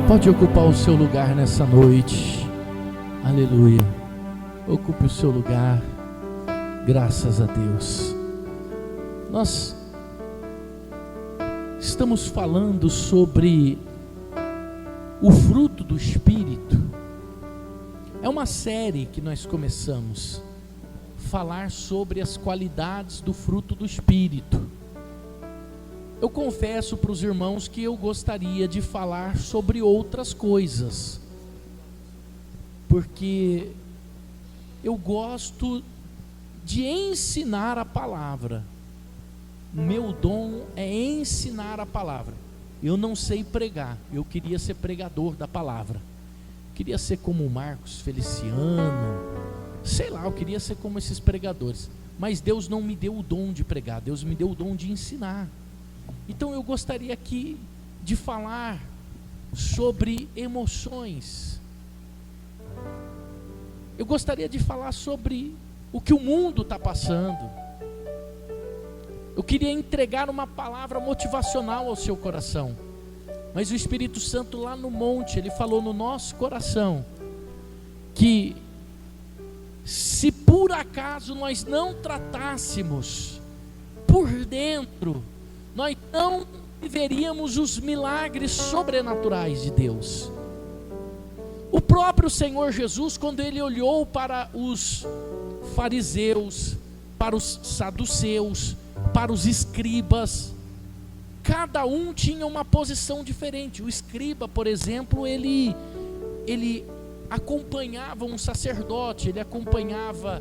Pode ocupar o seu lugar nessa noite. Aleluia. Ocupe o seu lugar. Graças a Deus. Nós estamos falando sobre o fruto do Espírito. É uma série que nós começamos a falar sobre as qualidades do fruto do Espírito. Eu confesso para os irmãos que eu gostaria de falar sobre outras coisas, porque eu gosto de ensinar a palavra. O meu dom é ensinar a palavra. Eu não sei pregar, eu queria ser pregador da palavra. Queria ser como o Marcos Feliciano, sei lá, eu queria ser como esses pregadores. Mas Deus não me deu o dom de pregar, Deus me deu o dom de ensinar. Então eu gostaria aqui de falar sobre emoções. Eu gostaria de falar sobre o que o mundo está passando. Eu queria entregar uma palavra motivacional ao seu coração. Mas o Espírito Santo lá no monte, ele falou no nosso coração que se por acaso nós não tratássemos por dentro, nós não viveríamos os milagres sobrenaturais de Deus. O próprio Senhor Jesus, quando ele olhou para os fariseus, para os saduceus, para os escribas, cada um tinha uma posição diferente. O escriba, por exemplo, ele acompanhava um sacerdote, ele acompanhava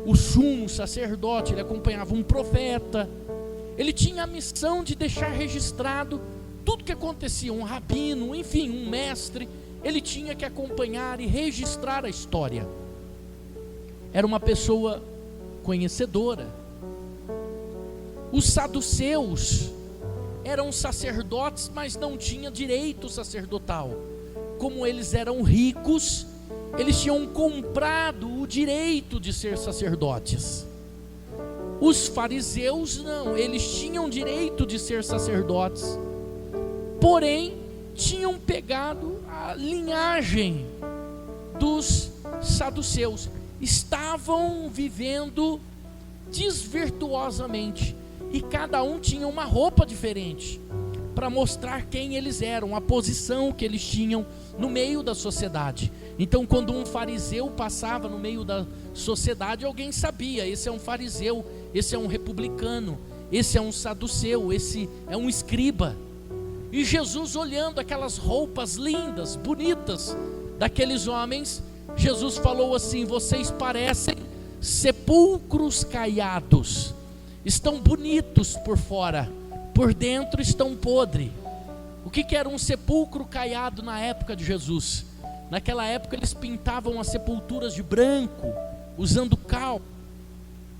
o sumo sacerdote, ele acompanhava um profeta. Ele tinha a missão de deixar registrado tudo que acontecia, um rabino, enfim, um mestre. Ele tinha que acompanhar e registrar a história. Era uma pessoa conhecedora. Os saduceus eram sacerdotes, mas não tinham direito sacerdotal. Como eles eram ricos, eles tinham comprado o direito de ser sacerdotes. Os fariseus não, eles tinham direito de ser sacerdotes, porém tinham pegado a linhagem dos saduceus, estavam vivendo desvirtuosamente, e cada um tinha uma roupa diferente, para mostrar quem eles eram, a posição que eles tinham no meio da sociedade. Então quando um fariseu passava no meio da sociedade, alguém sabia, esse é um fariseu, esse é um republicano, esse é um saduceu, esse é um escriba. E Jesus, olhando aquelas roupas lindas, bonitas daqueles homens, Jesus falou assim: vocês parecem sepulcros caiados, estão bonitos por fora, por dentro estão podres. O que era um sepulcro caiado na época de Jesus? Naquela época eles pintavam as sepulturas de branco, usando cal,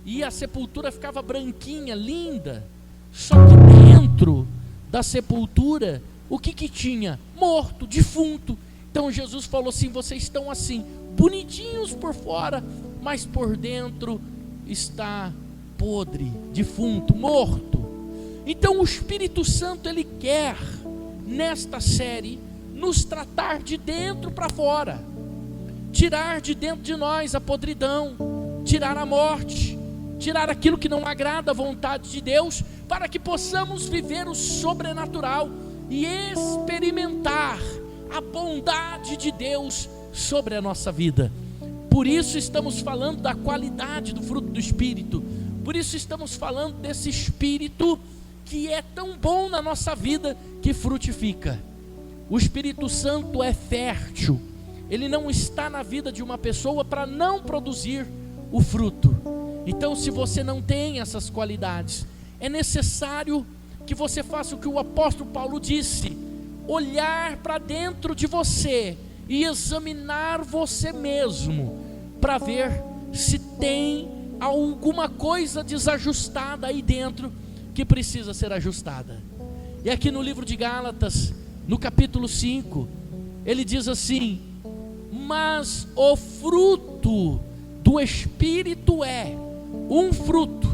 e a sepultura ficava branquinha, linda. Só que dentro da sepultura, o que tinha? Morto, defunto. Então Jesus falou assim: vocês estão assim, bonitinhos por fora, mas por dentro está podre, defunto, morto. Então o Espírito Santo, ele quer nesta série nos tratar de dentro para fora, tirar de dentro de nós a podridão, tirar a morte, tirar aquilo que não agrada a vontade de Deus, para que possamos viver o sobrenatural e experimentar a bondade de Deus sobre a nossa vida. Por isso estamos falando da qualidade do fruto do Espírito, por isso estamos falando desse Espírito que é tão bom na nossa vida, que frutifica. O Espírito Santo é fértil, ele não está na vida de uma pessoa para não produzir o fruto. Então, se você não tem essas qualidades, é necessário que você faça o que o apóstolo Paulo disse: olhar para dentro de você e examinar você mesmo, para ver se tem alguma coisa desajustada aí dentro que precisa ser ajustada. E aqui no livro de Gálatas, no capítulo 5, ele diz assim: mas o fruto do Espírito é um fruto,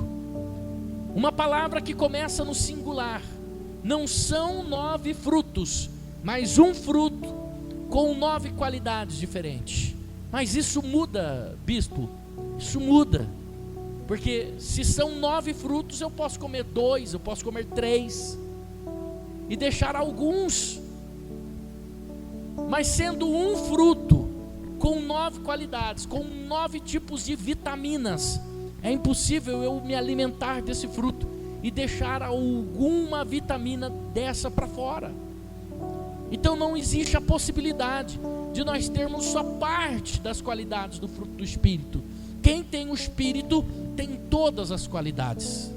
uma palavra que começa no singular, não são 9 frutos, mas um fruto com 9 qualidades diferentes. Mas isso muda, bispo, isso muda, porque se são 9 frutos, eu posso comer 2, eu posso comer 3, e deixar alguns, mas sendo um fruto com 9 qualidades, com 9 tipos de vitaminas, é impossível eu me alimentar desse fruto e deixar alguma vitamina dessa para fora. Então não existe a possibilidade de nós termos só parte das qualidades do fruto do Espírito. Quem tem o Espírito tem todas as qualidades.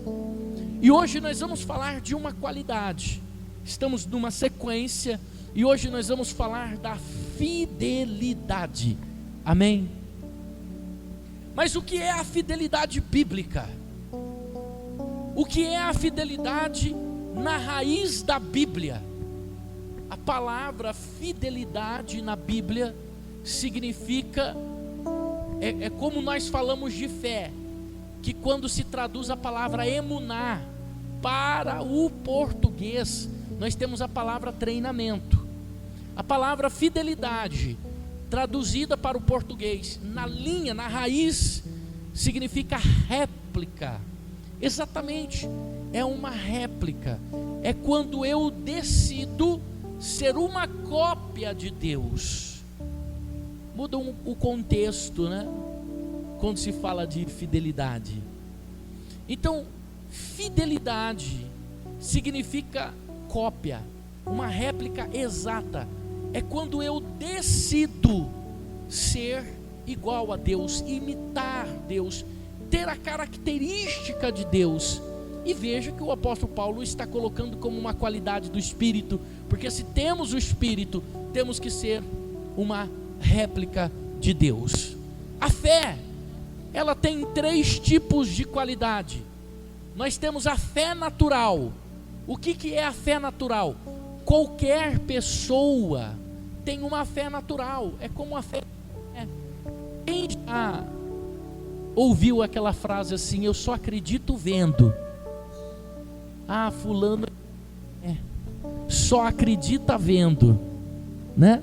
E hoje nós vamos falar de uma qualidade. Estamos numa sequência e hoje nós vamos falar da fidelidade. Amém? Mas o que é a fidelidade bíblica? O que é a fidelidade na raiz da Bíblia? A palavra fidelidade na Bíblia significa, é como nós falamos de fé, que quando se traduz a palavra emuná para o português, nós temos a palavra treinamento. A palavra fidelidade, traduzida para o português, na raiz, significa réplica. Exatamente, é uma réplica. É quando eu decido ser uma cópia de Deus. Muda o contexto, né? Quando se fala de fidelidade. Então, fidelidade significa cópia, uma réplica exata. É quando eu decido ser igual a Deus, imitar Deus, ter a característica de Deus. E veja que o apóstolo Paulo está colocando como uma qualidade do Espírito, porque se temos o Espírito, temos que ser uma réplica de Deus. A fé, ela tem 3 tipos de qualidade. Nós temos a fé natural. O que é a fé natural? Qualquer pessoa tem uma fé natural, é como a fé. Quem já ouviu aquela frase assim, eu só acredito vendo? Ah, fulano só acredita vendo, né?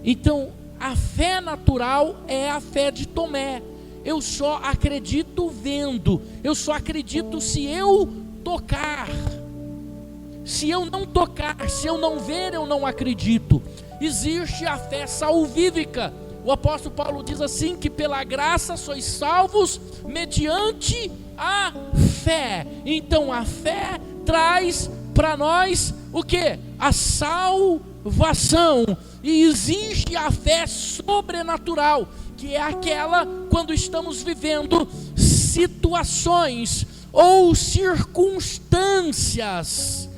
Então, a fé natural é a fé de Tomé. Eu só acredito vendo, eu só acredito se eu tocar. Se eu não tocar, se eu não ver, eu não acredito. Existe a fé salvífica. O apóstolo Paulo diz assim, que pela graça sois salvos mediante a fé. Então a fé traz para nós o que? A salvação. E existe a fé sobrenatural, que é aquela quando estamos vivendo situações ou circunstâncias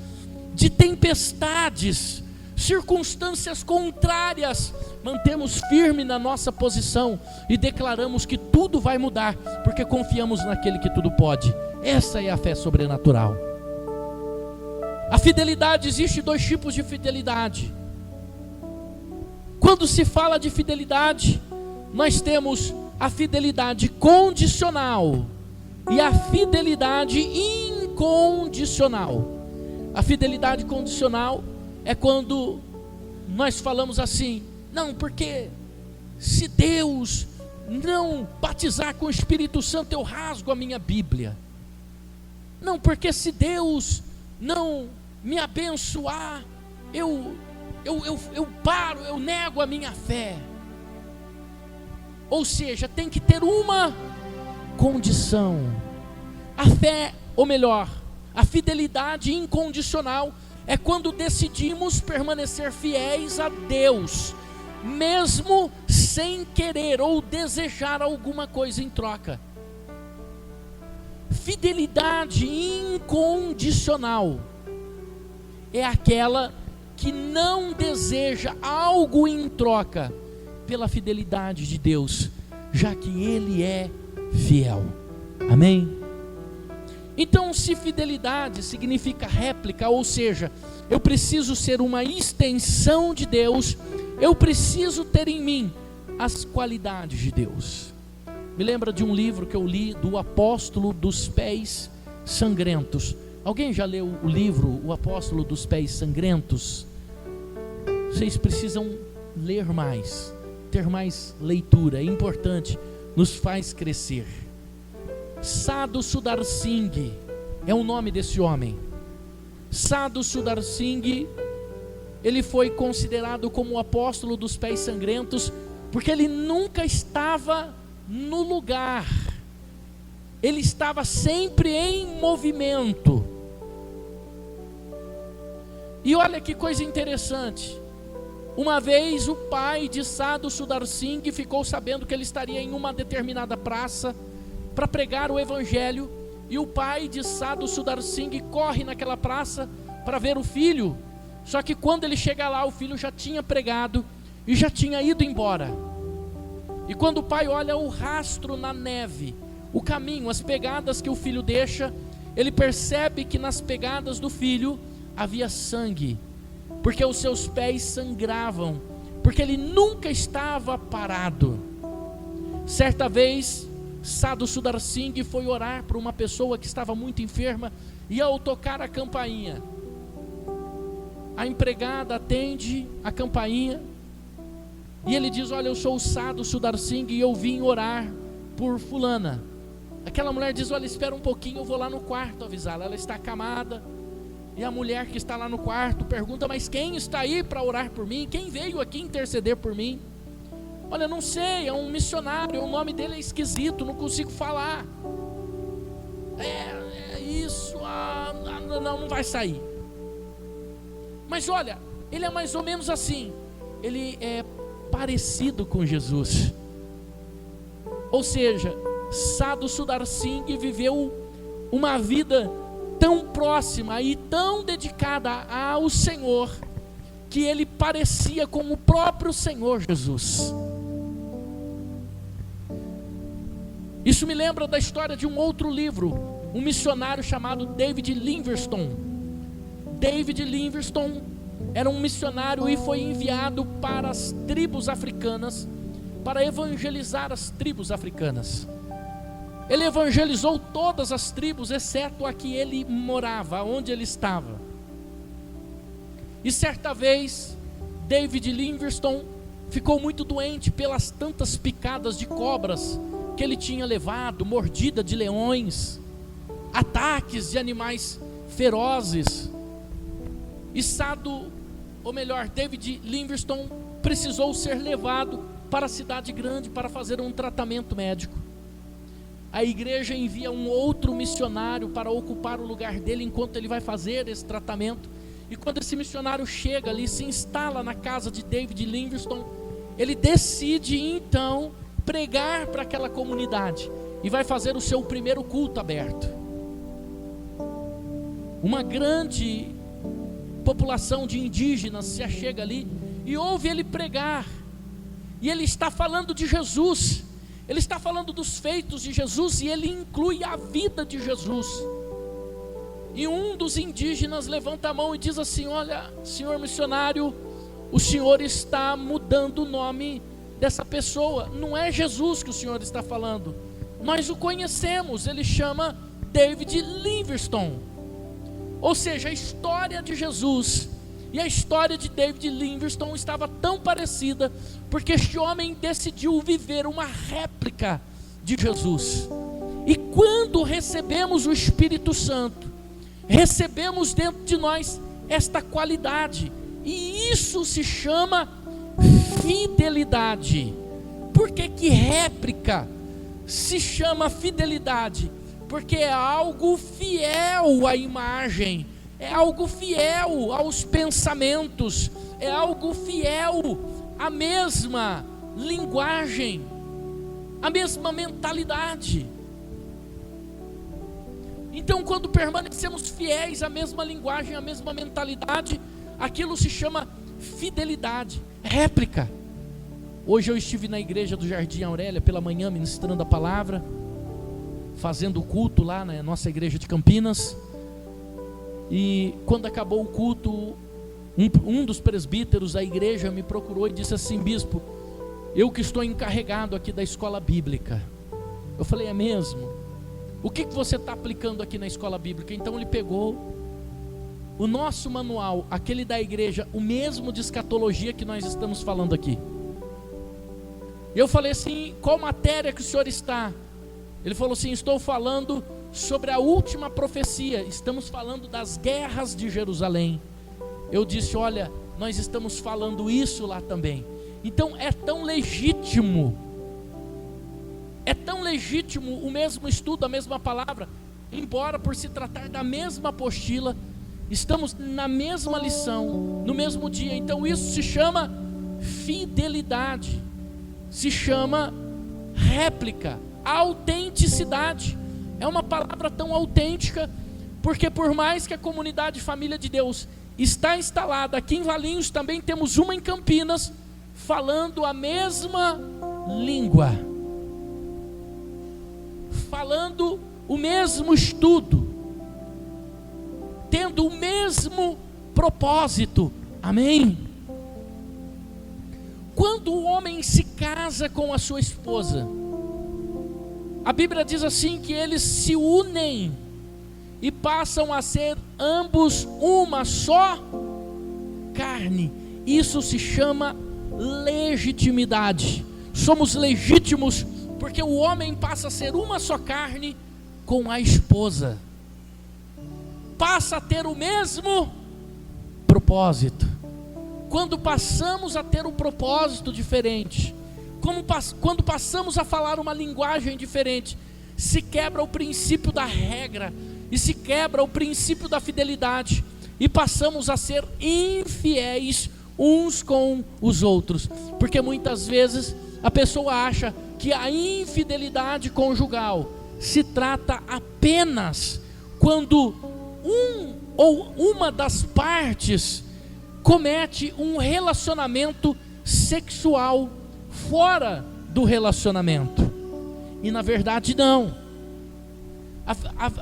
de tempestades, circunstâncias contrárias, mantemos firme na nossa posição e declaramos que tudo vai mudar, porque confiamos naquele que tudo pode. Essa é a fé sobrenatural. A fidelidade, existe 2 tipos de fidelidade. Quando se fala de fidelidade, nós temos a fidelidade condicional e a fidelidade incondicional. A fidelidade condicional é quando nós falamos assim, não, porque se Deus não batizar com o Espírito Santo, eu rasgo a minha Bíblia. Não, porque se Deus não me abençoar, eu paro, eu nego a minha fé. Ou seja, tem que ter uma condição. A fé, ou melhor, a fidelidade incondicional é quando decidimos permanecer fiéis a Deus, mesmo sem querer ou desejar alguma coisa em troca. Fidelidade incondicional é aquela que não deseja algo em troca pela fidelidade de Deus, já que Ele é fiel. Amém? Então, se fidelidade significa réplica, ou seja, eu preciso ser uma extensão de Deus, eu preciso ter em mim as qualidades de Deus. Me lembra de um livro que eu li, do Apóstolo dos Pés Sangrentos. Alguém já leu o livro O Apóstolo dos Pés Sangrentos? Vocês precisam ler mais, ter mais leitura, é importante, nos faz crescer. Sadhu Sundar Singh é o nome desse homem. Sadhu Sundar Singh, ele foi considerado como o apóstolo dos pés sangrentos, porque ele nunca estava no lugar, ele estava sempre em movimento. E olha que coisa interessante, uma vez o pai de Sadhu Sundar Singh ficou sabendo que ele estaria em uma determinada praça para pregar o evangelho, e o pai de Sadhu Sundar Singh corre naquela praça para ver o filho. Só que quando ele chega lá, o filho já tinha pregado e já tinha ido embora. E quando o pai olha o rastro na neve, o caminho, as pegadas que o filho deixa, ele percebe que nas pegadas do filho havia sangue, porque os seus pés sangravam, porque ele nunca estava parado. Certa vez, Sadhu Sundar Singh foi orar por uma pessoa que estava muito enferma, e ao tocar a campainha, a empregada atende a campainha, e ele diz: olha, eu sou o Sadhu Sundar Singh e eu vim orar por fulana. Aquela mulher diz: olha, espera um pouquinho, eu vou lá no quarto avisá-la. Ela está acamada, e a mulher que está lá no quarto pergunta: mas quem está aí para orar por mim? Quem veio aqui interceder por mim? Olha, não sei, é um missionário, o nome dele é esquisito, não consigo falar. É isso, não vai sair. Mas olha, ele é mais ou menos assim, ele é parecido com Jesus. Ou seja, Sadhu Sundar Singh viveu uma vida tão próxima e tão dedicada ao Senhor, que ele parecia com o próprio Senhor Jesus. Isso me lembra da história de um outro livro, um missionário chamado David Livingstone. David Livingstone era um missionário e foi enviado para as tribos africanas, para evangelizar as tribos africanas. Ele evangelizou todas as tribos, exceto a que ele morava, onde ele estava. E certa vez, David Livingstone ficou muito doente pelas tantas picadas de cobras que ele tinha levado, mordida de leões, ataques de animais ferozes. E David Livingstone precisou ser levado para a cidade grande para fazer um tratamento médico. A igreja envia um outro missionário para ocupar o lugar dele enquanto ele vai fazer esse tratamento. E quando esse missionário chega ali, se instala na casa de David Livingstone, ele decide então pregar para aquela comunidade e vai fazer o seu primeiro culto aberto. Uma grande população de indígenas se achega ali e ouve ele pregar, e ele está falando de Jesus, ele está falando dos feitos de Jesus, e ele inclui a vida de Jesus. E um dos indígenas levanta a mão e diz assim: olha, senhor missionário, o senhor está mudando o nome dessa pessoa, não é Jesus que o senhor está falando, nós o conhecemos, ele chama David Livingstone. Ou seja, a história de Jesus e a história de David Livingstone estava tão parecida, porque este homem decidiu viver uma réplica de Jesus. E quando recebemos o Espírito Santo, recebemos dentro de nós esta qualidade, e isso se chama fidelidade. Por que réplica se chama fidelidade? Porque é algo fiel à imagem, é algo fiel aos pensamentos, é algo fiel à mesma linguagem, à mesma mentalidade. Então, quando permanecemos fiéis à mesma linguagem, à mesma mentalidade, aquilo se chama fidelidade, réplica. Hoje eu estive na igreja do Jardim Aurélia pela manhã ministrando a palavra, fazendo o culto lá na nossa igreja de Campinas. E quando acabou o culto, um dos presbíteros da igreja me procurou e disse assim: bispo, eu que estou encarregado aqui da escola bíblica. Eu falei: é mesmo? O que você está aplicando aqui na escola bíblica? Então ele pegou o nosso manual, aquele da igreja, o mesmo de escatologia que nós estamos falando aqui. Eu falei assim: qual matéria que o senhor está? Ele falou assim: estou falando sobre a última profecia, estamos falando das guerras de Jerusalém. Eu disse: olha, nós estamos falando isso lá também. Então é tão legítimo o mesmo estudo, a mesma palavra, embora por se tratar da mesma apostila, estamos na mesma lição, no mesmo dia. Então isso se chama fidelidade, se chama réplica, autenticidade. É uma palavra tão autêntica, porque por mais que a comunidade Família de Deus está instalada aqui em Valinhos, também temos uma em Campinas, falando a mesma língua, falando o mesmo estudo, tendo o mesmo propósito. Amém? Quando o homem se casa com a sua esposa, a Bíblia diz assim que eles se unem e passam a ser ambos uma só carne. Isso se chama legitimidade. Somos legítimos porque o homem passa a ser uma só carne com a esposa, passa a ter o mesmo propósito. Quando passamos a ter um propósito diferente, quando passamos a falar uma linguagem diferente, se quebra o princípio da regra e se quebra o princípio da fidelidade, e passamos a ser infiéis uns com os outros, porque muitas vezes a pessoa acha que a infidelidade conjugal se trata apenas quando um ou uma das partes comete um relacionamento sexual fora do relacionamento, e na verdade não.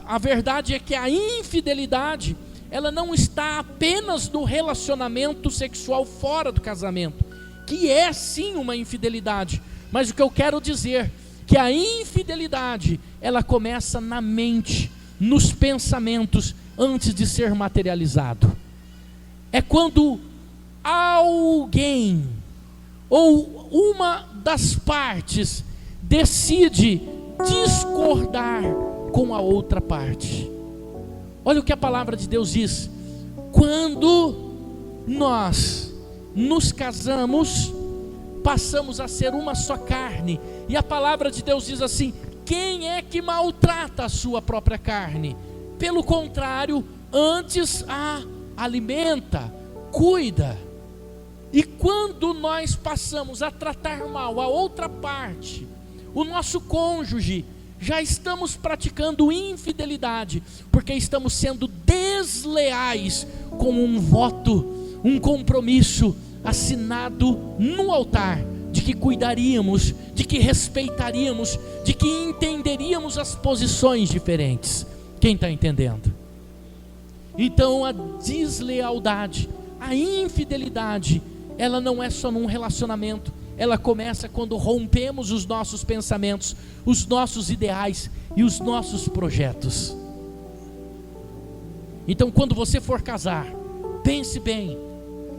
A verdade é que a infidelidade, ela não está apenas no relacionamento sexual fora do casamento, que é sim uma infidelidade, mas o que eu quero dizer, que a infidelidade, ela começa na mente, nos pensamentos, antes de ser materializado. É quando alguém, ou uma das partes, decide discordar com a outra parte. Olha o que a palavra de Deus diz: quando nós nos casamos, passamos a ser uma só carne. E a palavra de Deus diz assim: quem é que maltrata a sua própria carne? Pelo contrário, antes a alimenta, cuida. E quando nós passamos a tratar mal a outra parte, o nosso cônjuge, já estamos praticando infidelidade, porque estamos sendo desleais com um voto, um compromisso assinado no altar, de que cuidaríamos, de que respeitaríamos, de que entenderíamos as posições diferentes. Quem está entendendo? Então a deslealdade, a infidelidade, ela não é só num relacionamento, ela começa quando rompemos os nossos pensamentos, os nossos ideais e os nossos projetos. Então quando você for casar, pense bem,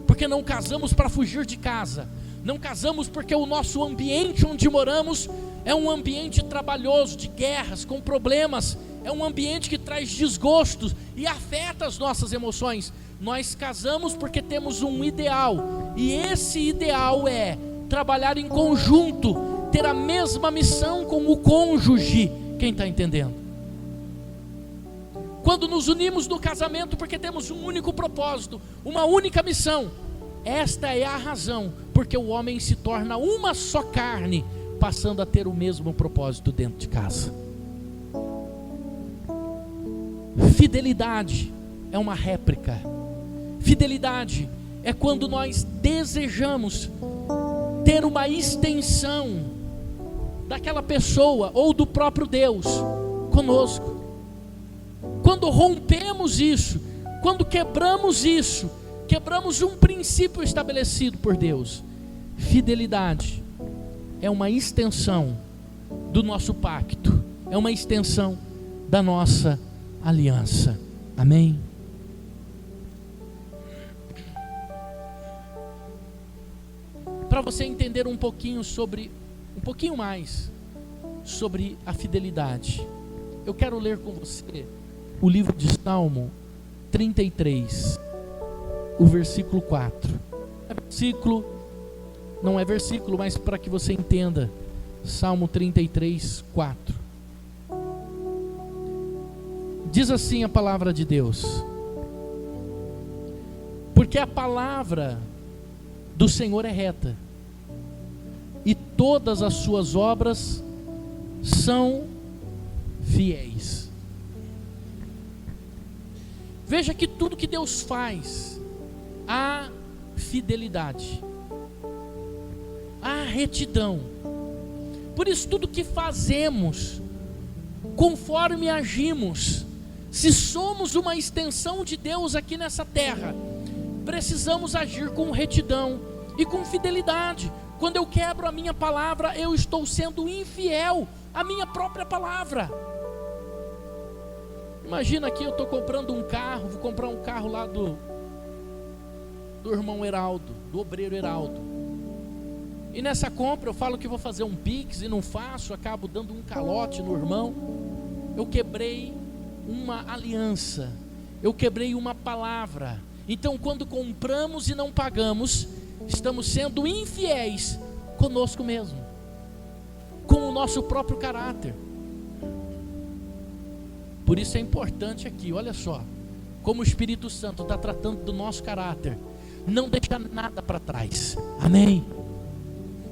porque não casamos para fugir de casa, não casamos porque o nosso ambiente onde moramos é um ambiente trabalhoso, de guerras, com problemas, é um ambiente que traz desgostos e afeta as nossas emoções. Nós casamos porque temos um ideal, e esse ideal é trabalhar em conjunto, ter a mesma missão com o cônjuge. Quem está entendendo? Quando nos unimos no casamento porque temos um único propósito, uma única missão, esta é a razão porque o homem se torna uma só carne, passando a ter o mesmo propósito dentro de casa. Fidelidade é uma réplica. Fidelidade é quando nós desejamos ter uma extensão daquela pessoa ou do próprio Deus conosco. Quando rompemos isso, quando quebramos isso, quebramos um princípio estabelecido por Deus. Fidelidade é uma extensão do nosso pacto, é uma extensão da nossa aliança. Amém? para você entender um pouquinho mais sobre a fidelidade. Eu quero ler com você o livro de Salmo 33, o versículo 4. Não é versículo, mas para que você entenda. Salmo 33, 4. Diz assim a palavra de Deus: porque a palavra do Senhor é reta, e todas as suas obras são fiéis. Veja que tudo que Deus faz, há fidelidade, há retidão. Por isso tudo que fazemos, conforme agimos, se somos uma extensão de Deus aqui nessa terra, precisamos agir com retidão e com fidelidade. Quando eu quebro a minha palavra, eu estou sendo infiel à minha própria palavra. Imagina aqui, eu estou comprando um carro, vou comprar um carro lá do irmão Heraldo, do obreiro Heraldo. E nessa compra eu falo que vou fazer um Pix e não faço, acabo dando um calote no irmão. Eu quebrei uma aliança, eu quebrei uma palavra. Então quando compramos e não pagamos, estamos sendo infiéis conosco mesmo, com o nosso próprio caráter. Por isso é importante aqui, olha só, como o Espírito Santo está tratando do nosso caráter, não deixar nada para trás, amém?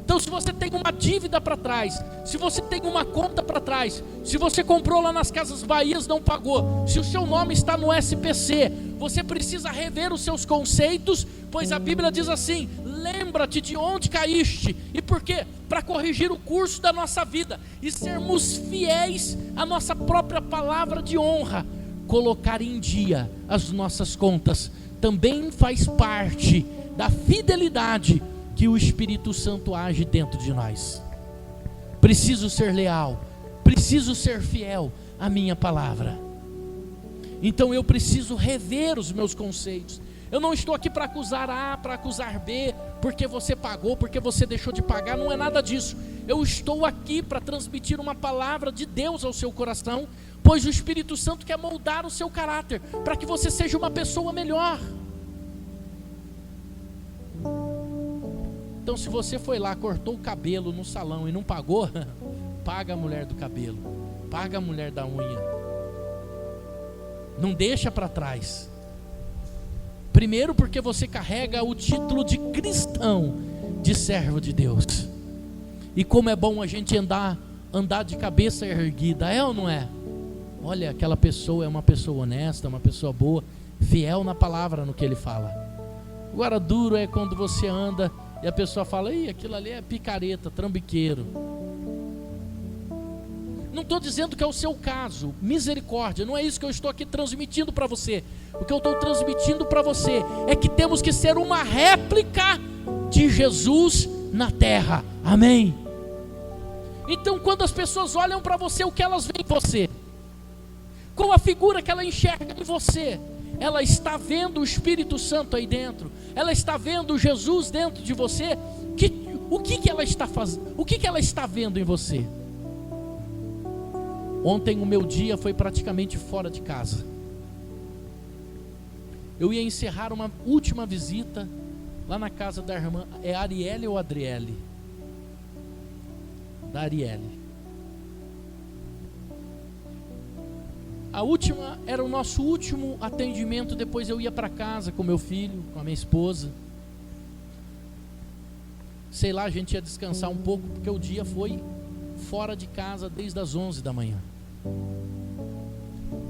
Então se você tem uma dívida para trás, se você tem uma conta para trás, se você comprou lá nas Casas Bahias, não pagou, se o seu nome está no SPC, você precisa rever os seus conceitos, pois a Bíblia diz assim: lembra-te de onde caíste. E por quê? Para corrigir o curso da nossa vida e sermos fiéis à nossa própria palavra de honra. Colocar em dia as nossas contas também faz parte da fidelidade que o Espírito Santo age dentro de nós. Preciso ser leal, preciso ser fiel à minha palavra. Então eu preciso rever os meus conceitos. Eu não estou aqui para acusar A, para acusar B, porque você pagou, porque você deixou de pagar, não é nada disso. Eu estou aqui para transmitir uma palavra de Deus ao seu coração, pois o Espírito Santo quer moldar o seu caráter, para que você seja uma pessoa melhor. Então se você foi lá, cortou o cabelo no salão e não pagou, paga a mulher do cabelo, paga a mulher da unha. Não deixa para trás. Primeiro porque você carrega o título de cristão, de servo de Deus. E como é bom a gente andar de cabeça erguida, é ou não é? Olha, aquela pessoa é uma pessoa honesta, uma pessoa boa, fiel na palavra, no que ele fala. Agora duro é quando você anda e a pessoa fala: ih, aquilo ali é picareta, trambiqueiro. Não estou dizendo que é o seu caso, misericórdia, não é isso que eu estou aqui transmitindo para você. O que eu estou transmitindo para você é que temos que ser uma réplica de Jesus na terra, amém? Então quando as pessoas olham para você, o que elas veem em você? Qual a figura que ela enxerga em você? Ela está vendo o Espírito Santo aí dentro, ela está vendo Jesus dentro de você. O que ela está fazendo? O que ela está vendo em você? Ontem o meu dia foi praticamente fora de casa. Eu ia encerrar uma última visita lá na casa da irmã, é Arielle ou Adriele? Da Arielle. A última era o nosso último atendimento, depois eu ia para casa com meu filho, com a minha esposa. Sei lá, a gente ia descansar um pouco, porque o dia foi fora de casa desde as 11 da manhã.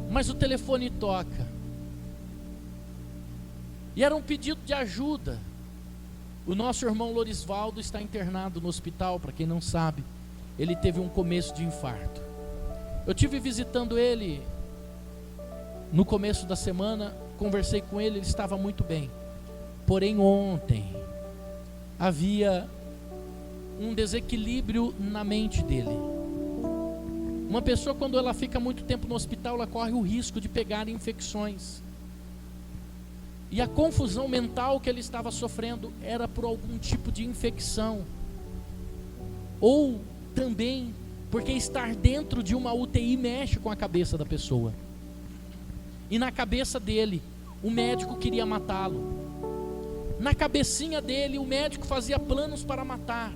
Mas o telefone toca. E era um pedido de ajuda. O nosso irmão Lorisvaldo está internado no hospital, para quem não sabe. Ele teve um começo de infarto. Eu estive visitando ele no começo da semana, conversei com ele, ele estava muito bem. Porém ontem havia um desequilíbrio na mente dele. Uma pessoa, quando ela fica muito tempo no hospital, ela corre o risco de pegar infecções. E a confusão mental que ele estava sofrendo era por algum tipo de infecção, ou também porque estar dentro de uma UTI mexe com a cabeça da pessoa. E na cabeça dele, o médico queria matá-lo. Na cabecinha dele, o médico fazia planos para matar.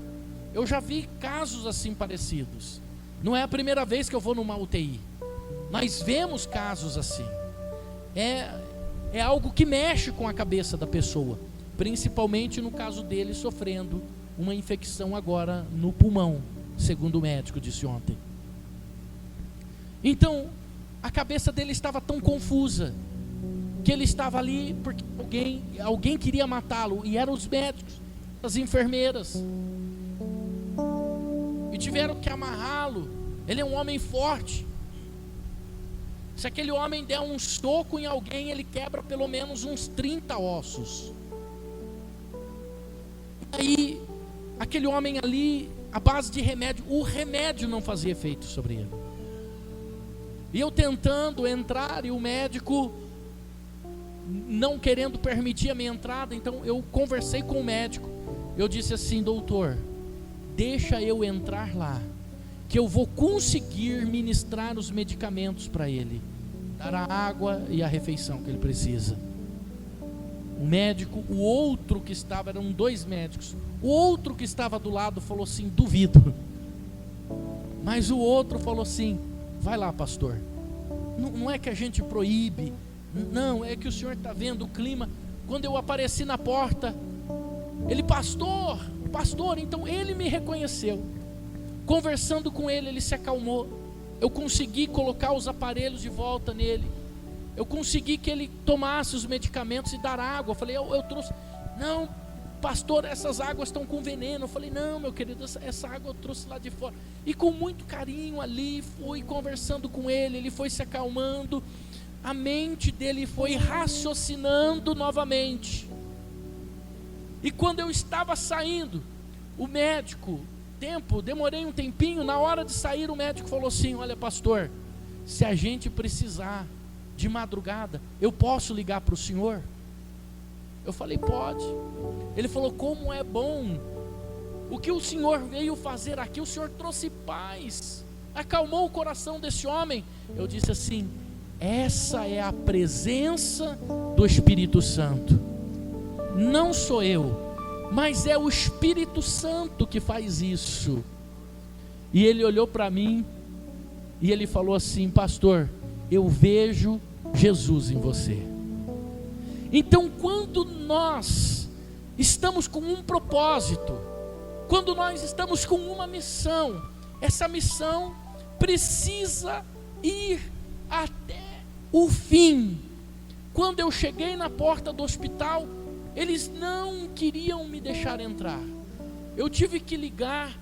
Eu já vi casos assim parecidos. Não é a primeira vez que eu vou numa UTI. Nós vemos casos assim. É algo que mexe com a cabeça da pessoa, principalmente no caso dele sofrendo uma infecção agora no pulmão, segundo o médico disse ontem. Então, a cabeça dele estava tão confusa, que ele estava ali porque alguém queria matá-lo, e eram os médicos, as enfermeiras, e tiveram que amarrá-lo. Ele é um homem forte. Se aquele homem der um soco em alguém, ele quebra pelo menos uns 30 ossos. E aí, aquele homem ali, à base de remédio, o remédio não fazia efeito sobre ele. E eu tentando entrar, e o médico não querendo permitir a minha entrada. Então eu conversei com o médico. Eu disse assim: doutor, deixa eu entrar lá, que eu vou conseguir ministrar os medicamentos para ele, dar a água e a refeição que ele precisa. O médico, o outro que estava, eram 2 médicos, o outro que estava do lado falou assim: duvido. Mas o outro falou assim: vai lá, pastor, não é que a gente proíbe, não, é que o senhor está vendo o clima. Quando eu apareci na porta, ele: pastor, então ele me reconheceu. Conversando com ele, ele se acalmou. Eu consegui colocar os aparelhos de volta nele. Eu consegui que ele tomasse os medicamentos e dar água. Eu falei: eu trouxe. Não, pastor, essas águas estão com veneno. Eu falei: não, meu querido, essa água eu trouxe lá de fora. E com muito carinho ali, fui conversando com ele. Ele foi se acalmando. A mente dele foi raciocinando novamente. E quando eu estava saindo, o médico, demorei um tempinho, na hora de sair o médico falou assim: olha, pastor, se a gente precisar de madrugada, eu posso ligar para o senhor? Eu falei: pode. Ele falou: como é bom, o que o senhor veio fazer aqui, o senhor trouxe paz, acalmou o coração desse homem. Eu disse assim: essa é a presença do Espírito Santo, não sou eu, mas é o Espírito Santo que faz isso. E ele olhou para mim e ele falou assim: pastor, eu vejo Jesus em você. Então, quando nós estamos com um propósito, quando nós estamos com uma missão, essa missão precisa ir até o fim. Quando eu cheguei na porta do hospital, eles não queriam me deixar entrar. Eu tive que ligar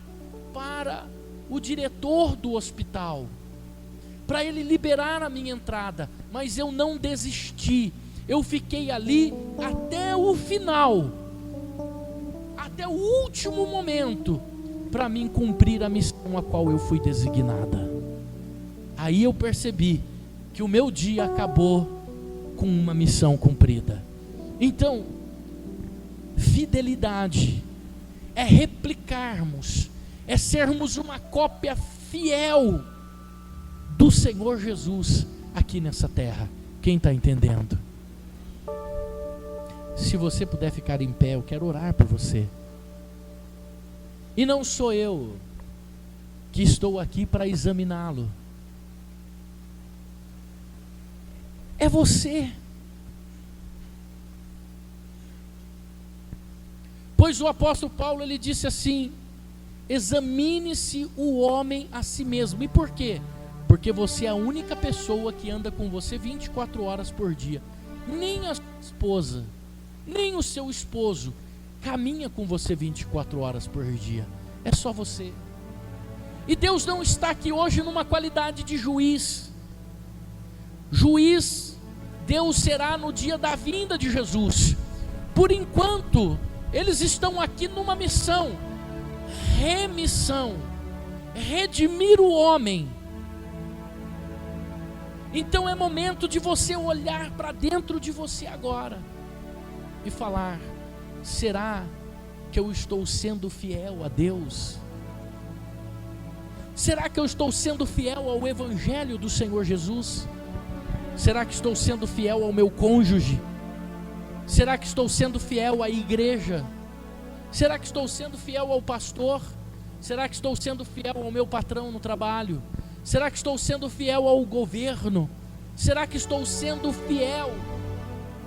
para o diretor do hospital, para ele liberar a minha entrada. Mas eu não desisti. Eu fiquei ali até o final, até o último momento, para mim cumprir a missão a qual eu fui designada. Aí eu percebi que o meu dia acabou com uma missão cumprida. Então, fidelidade é replicarmos, é sermos uma cópia fiel do Senhor Jesus aqui nessa terra. Quem está entendendo? Se você puder ficar em pé, eu quero orar por você. E não sou eu que estou aqui para examiná-lo, é você. Pois o apóstolo Paulo, ele disse assim: examine-se o homem a si mesmo. E por quê? Porque você é a única pessoa que anda com você 24 horas por dia. Nem a sua esposa, nem o seu esposo caminha com você 24 horas por dia. É só você. E Deus não está aqui hoje numa qualidade de juiz. Juiz, Deus será no dia da vinda de Jesus. Por enquanto, eles estão aqui numa missão, remissão, redimir o homem. Então é momento de você olhar para dentro de você agora e falar: será que eu estou sendo fiel a Deus? Será que eu estou sendo fiel ao Evangelho do Senhor Jesus? Será que estou sendo fiel ao meu cônjuge? Será que estou sendo fiel à igreja? Será que estou sendo fiel ao pastor? Será que estou sendo fiel ao meu patrão no trabalho? Será que estou sendo fiel ao governo? Será que estou sendo fiel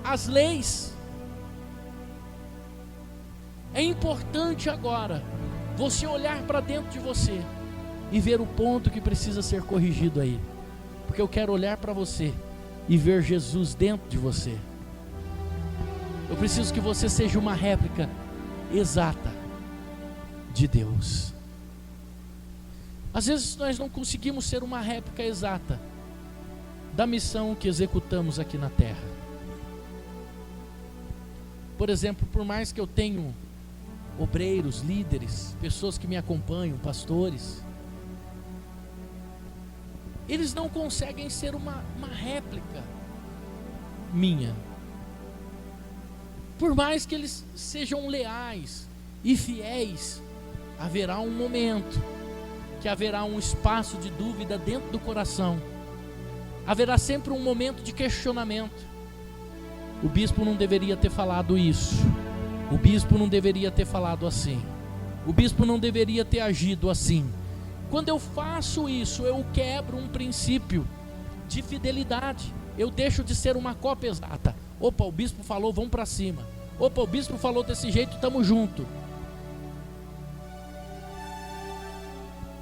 às leis? É importante agora você olhar para dentro de você e ver o ponto que precisa ser corrigido aí, porque eu quero olhar para você e ver Jesus dentro de você. Eu preciso que você seja uma réplica exata de Deus. Às vezes nós não conseguimos ser uma réplica exata da missão que executamos aqui na terra. Por exemplo, por mais que eu tenha obreiros, líderes, pessoas que me acompanham, pastores, eles não conseguem ser uma réplica minha. Por mais que eles sejam leais e fiéis, haverá um momento que haverá um espaço de dúvida dentro do coração. Haverá sempre um momento de questionamento. O bispo não deveria ter falado isso. O bispo não deveria ter falado assim. O bispo não deveria ter agido assim. Quando eu faço isso, eu quebro um princípio de fidelidade. Eu deixo de ser uma cópia exata. Opa, o bispo falou, vamos para cima. Opa, o bispo falou desse jeito, estamos juntos.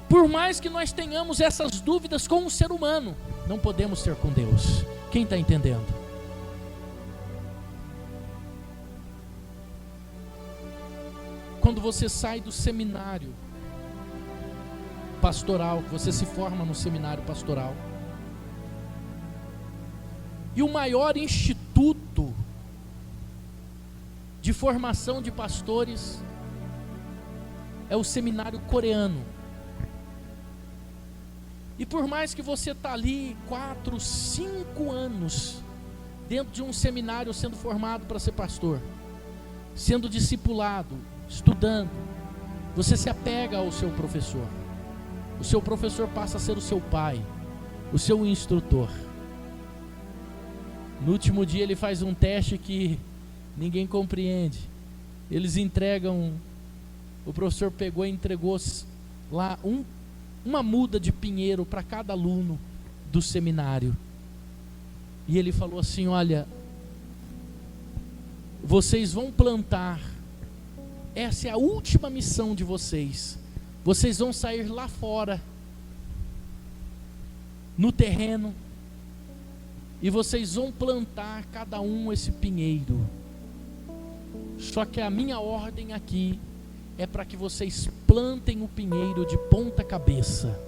Por mais que nós tenhamos essas dúvidas com o ser humano, não podemos ter com Deus. Quem está entendendo? Quando você sai do seminário pastoral, você se forma no seminário pastoral, e o maior instituto de formação de pastores é o seminário coreano. E por mais que você está ali 4, 5 anos dentro de um seminário sendo formado para ser pastor, sendo discipulado, estudando, você se apega ao seu professor. O seu professor passa a ser o seu pai, o seu instrutor. No último dia ele faz um teste que ninguém compreende. Eles entregam, o professor pegou e entregou lá uma muda de pinheiro para cada aluno do seminário. E ele falou assim: olha, vocês vão plantar, essa é a última missão de vocês. Vocês vão sair lá fora, no terreno, e vocês vão plantar cada um esse pinheiro. Só que a minha ordem aqui é para que vocês plantem o pinheiro de ponta cabeça.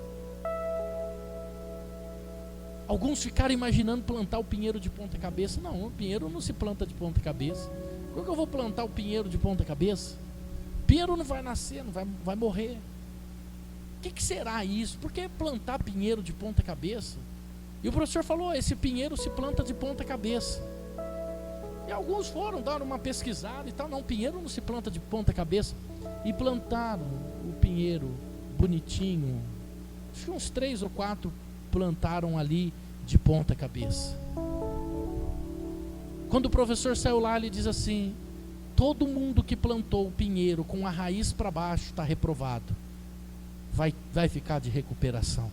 Alguns ficaram imaginando plantar o pinheiro de ponta cabeça. Não, o pinheiro não se planta de ponta cabeça. Como que eu vou plantar o pinheiro de ponta cabeça? O pinheiro não vai nascer, não vai morrer. O que será isso? Por que plantar pinheiro de ponta cabeça? E o professor falou: esse pinheiro se planta de ponta cabeça. E alguns foram dar uma pesquisada e tal. Não, pinheiro não se planta de ponta cabeça. E plantaram o pinheiro bonitinho. Acho que uns 3 ou 4 plantaram ali de ponta cabeça. Quando o professor saiu lá, ele diz assim: todo mundo que plantou o pinheiro com a raiz para baixo está reprovado. Vai ficar de recuperação.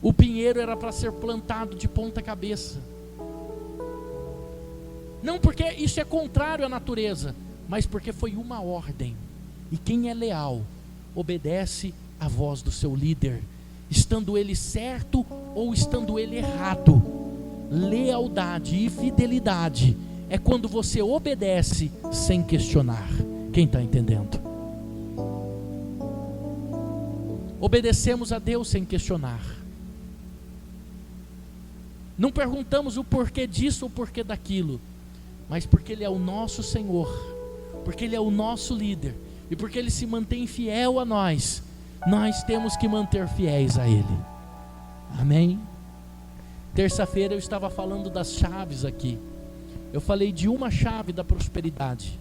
O pinheiro era para ser plantado de ponta cabeça. Não porque isso é contrário à natureza, mas porque foi uma ordem. E quem é leal, obedece à voz do seu líder, estando ele certo ou estando ele errado. Lealdade e fidelidade é quando você obedece sem questionar. Quem está entendendo? Obedecemos a Deus sem questionar. Não perguntamos o porquê disso ou o porquê daquilo, mas porque Ele é o nosso Senhor, porque Ele é o nosso líder, e porque Ele se mantém fiel a nós, nós temos que manter fiéis a Ele. Amém? Terça-feira eu estava falando das chaves aqui, Eu falei de uma chave da prosperidade.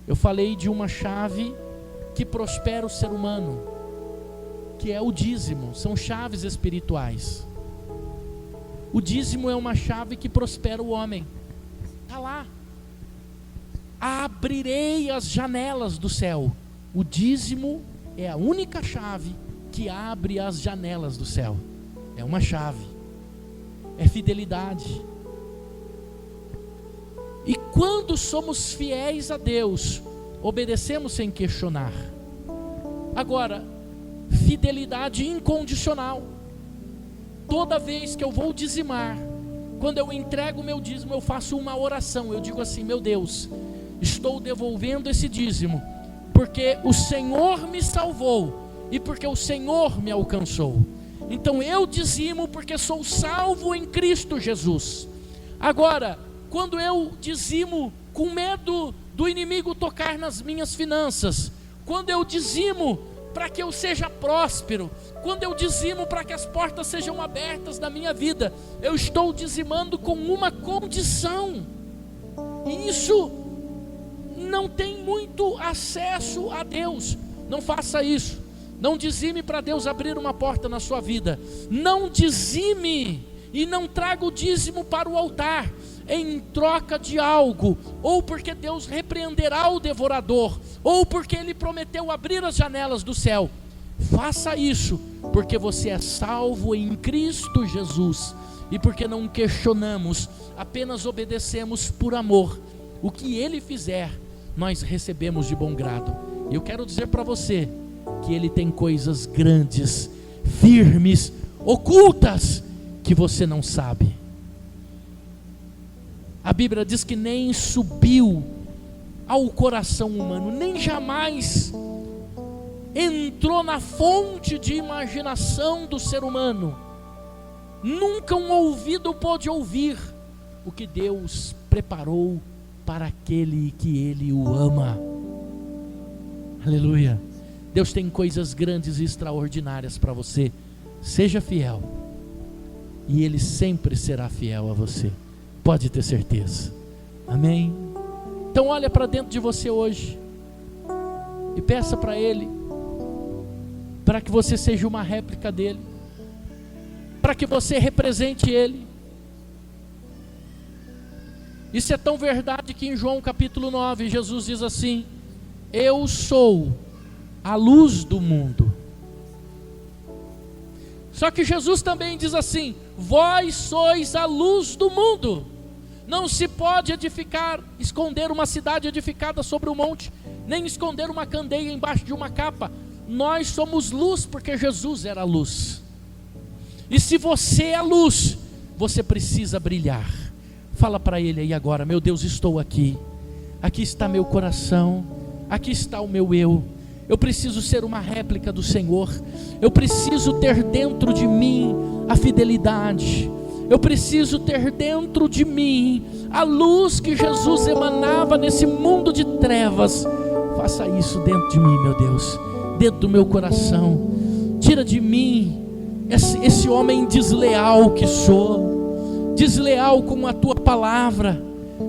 Eu falei de uma chave que prospera o ser humano, que é o dízimo. São chaves espirituais. O dízimo é uma chave que prospera o homem. Está lá. Abrirei as janelas do céu. O dízimo é a única chave que abre as janelas do céu. É uma chave. É fidelidade. E quando somos fiéis a Deus, obedecemos sem questionar. Agora, fidelidade incondicional. Toda vez que eu vou dizimar, quando eu entrego o meu dízimo, eu faço uma oração. Eu digo assim: meu Deus, estou devolvendo esse dízimo, porque o Senhor me salvou e porque o Senhor me alcançou. Então eu dizimo porque sou salvo em Cristo Jesus. Agora, quando eu dizimo com medo do inimigo tocar nas minhas finanças, quando eu dizimo para que eu seja próspero, quando eu dizimo para que as portas sejam abertas na minha vida, eu estou dizimando com uma condição, e isso não tem muito acesso a Deus. Não faça isso. Não dizime para Deus abrir uma porta na sua vida. Não dizime e não traga o dízimo para o altar em troca de algo, ou porque Deus repreenderá o devorador, ou porque Ele prometeu abrir as janelas do céu. Faça isso porque você é salvo em Cristo Jesus, e porque não questionamos, apenas obedecemos por amor. O que Ele fizer, nós recebemos de bom grado. Eu quero dizer para você que Ele tem coisas grandes, firmes, ocultas, que você não sabe. A Bíblia diz que nem subiu ao coração humano, nem jamais entrou na fonte de imaginação do ser humano. Nunca um ouvido pôde ouvir o que Deus preparou para aquele que Ele o ama. Aleluia. Deus tem coisas grandes e extraordinárias para você. Seja fiel, e Ele sempre será fiel a você. Pode ter certeza. Amém? Então olha para dentro de você hoje e peça para Ele, para que você seja uma réplica dEle, para que você represente Ele. Isso é tão verdade que em João capítulo 9, Jesus diz assim: eu sou a luz do mundo. Só que Jesus também diz assim: vós sois a luz do mundo. Não se pode esconder uma cidade edificada sobre um monte, nem esconder uma candeia embaixo de uma capa. Nós somos luz porque Jesus era luz. E se você é luz, você precisa brilhar. Fala para Ele aí agora: meu Deus, estou aqui. Aqui está meu coração, aqui está o meu eu. Eu preciso ser uma réplica do Senhor. Eu preciso ter dentro de mim a fidelidade. Eu preciso ter dentro de mim a luz que Jesus emanava nesse mundo de trevas. Faça isso dentro de mim, meu Deus, dentro do meu coração. Tira de mim esse homem desleal que sou, desleal com a tua palavra,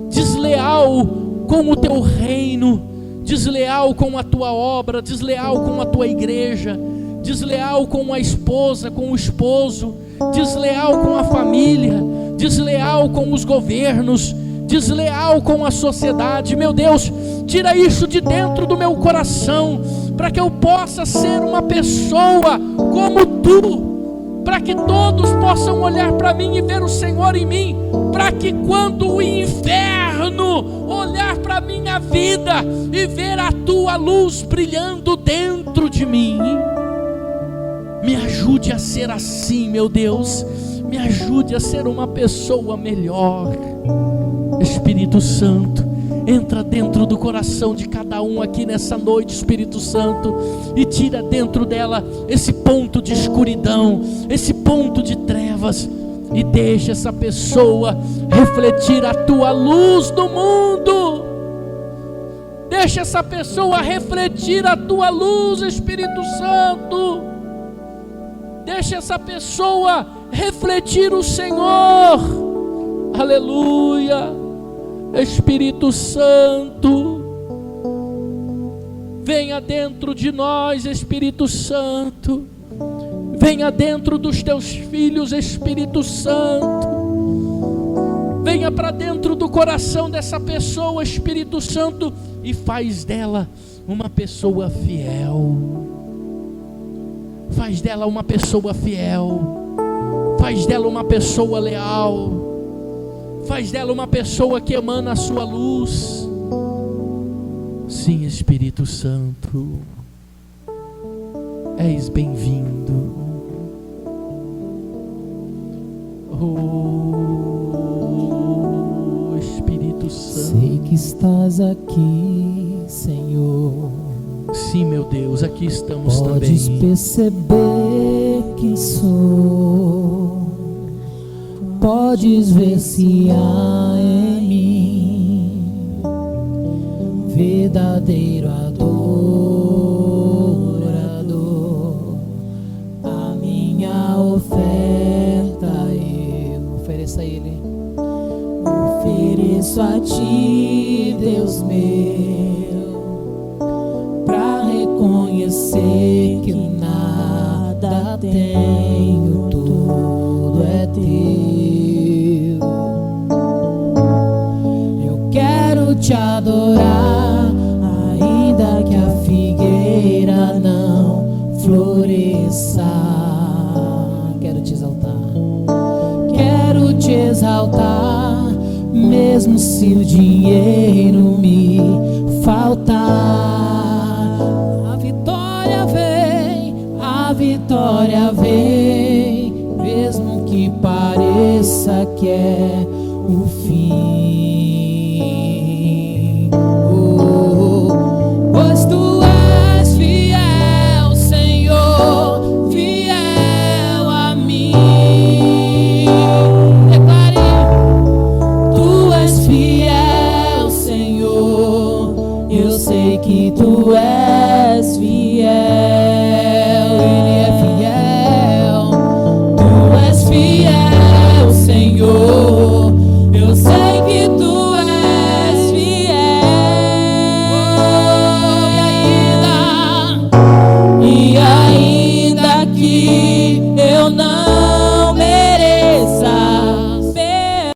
desleal com o teu reino, desleal com a tua obra, desleal com a tua igreja, desleal com a esposa, com o esposo, desleal com a família, desleal com os governos, desleal com a sociedade. Meu Deus, tira isso de dentro do meu coração, para que eu possa ser uma pessoa como Tu, para que todos possam olhar para mim e ver o Senhor em mim, para que quando o inferno olhar para a minha vida e ver a Tua luz brilhando dentro de mim, me ajude a ser assim, meu Deus. Me ajude a ser uma pessoa melhor. Espírito Santo, entra dentro do coração de cada um aqui nessa noite, Espírito Santo, e tira dentro dela esse ponto de escuridão, esse ponto de trevas, e deixa essa pessoa refletir a Tua luz no mundo. Deixa essa pessoa refletir a Tua luz, Espírito Santo. Deixa essa pessoa refletir o Senhor, Aleluia. Espírito Santo, venha dentro de nós, Espírito Santo. Venha dentro dos teus filhos, Espírito Santo. Venha para dentro do coração dessa pessoa, Espírito Santo, e faz dela uma pessoa fiel. Faz dela uma pessoa fiel. Faz dela uma pessoa leal. Faz dela uma pessoa que emana a sua luz. Sim, Espírito Santo, és bem-vindo. Oh, Espírito Santo. Sei que estás aqui, Senhor. Sim, meu Deus, aqui estamos também. Podes perceber quem sou. Podes ver se há em mim verdadeiro adorador. A minha oferta eu ofereço a Ele. Ofereço a Ti, Deus meu, pra reconhecer que nada tenho, tudo é Teu. Eu quero Te adorar, ainda que a figueira não floresça. Quero Te exaltar, quero Te exaltar, mesmo se o dinheiro me faltar. A vitória vem, mesmo que pareça que é